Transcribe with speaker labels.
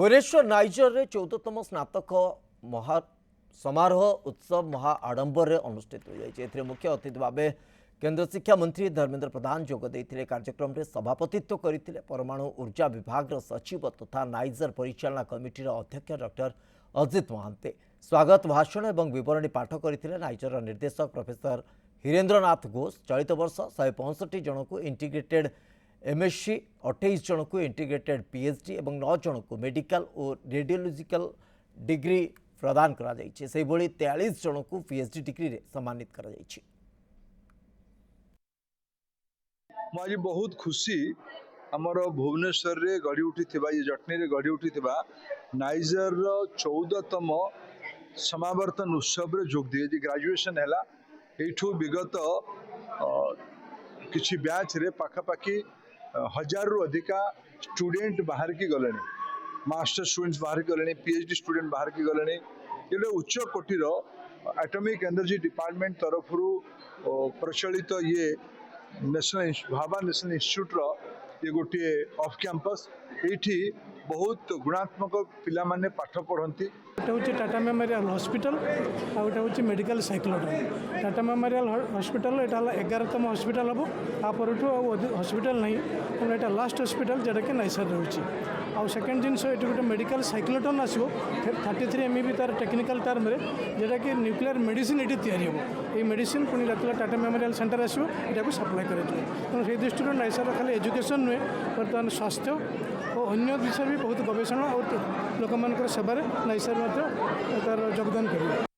Speaker 1: Bhubaneswar niger रे 14तम स्नातक महा समारोह उत्सव महा आडंबर अनुष्ठित हो जाए। मुख्य अतिथि भाव केंद्र शिक्षा मंत्री धर्मेंद्र प्रधान जोगदे कार्यक्रम में सभापतित्व करते परमाणु ऊर्जा विभाग सचिव तथा नाइजर परिचालना कमिटी अध्यक्ष डॉक्टर अजित महांते स्वागत भाषण और विवरणी पाठ करते नाइजर निर्देशक प्रोफेसर हिरेन्द्रनाथ घोष। चलित वर्ष 165 जन को इंटीग्रेटेड एमएससी 28 जन को इंटीग्रेटेड पीएचडी और 9 जन को मेडिकल और रेडियोलॉजिकल डिग्री प्रदान करा जायछि। से भली 43 जन को पीएचडी डिग्री रे सम्मानित करा जायछि।
Speaker 2: आज बहुत खुशी आमर भुवनेश्वर रे गढ़ी उठी ये जटनी रे गढ़ी उठी नाइजर 14तम समावर्तन उत्सव रे जोग दिए ग्रेजुएशन है एठू विगत किछि बैच रे पाखापाखि 1000 रु अधिका स्टूडेंट बाहर की गले, मास्टर स्टूडेंट्स बाहर की गले, पीएचडी स्टूडेंट बाहर की गले। ये उच्च कोटिर एटॉमिक एनर्जी डिपार्टमेंट तरफ प्रचलित ये भाभा नेशनल इंस्टीट्यूट ये गोटे ऑफ कैंपस ये बहुत गुणात्मक पिला माने पाठ पढ़ती।
Speaker 3: गोटे हूँ टाटा मेमोरियल हॉस्पिटल आ गोटे हूँ मेडिकल साइक्लोटॉन। टाटा मेमोरियल हॉस्पिटल यहाँ 11तम हॉस्पिटल हम आपर हॉस्पिटल नहीं यहाँ लास्ट हॉस्पिटल जोटा कि नाइसर रोचे। आउ सेकेंड जिनस ये गोटे मेडिकल साइक्लोटॉन आसो 33 एमईबी तार टेक्निकल टर्म रे जोटा कि न्यूक्लियर मेडिसिन ये तैयारी हम ये मेडिसिन पुणी टाटा मेमोरियल सेंटर आसो यहाँ सप्लाई कर से दृष्टि नाइसर खाली एजुकेशन नुहे बर्तमान स्वास्थ्य और अन्य विषय भी बहुत गवेषणा और लोक सेवार नाइसर योगदान करेंगे।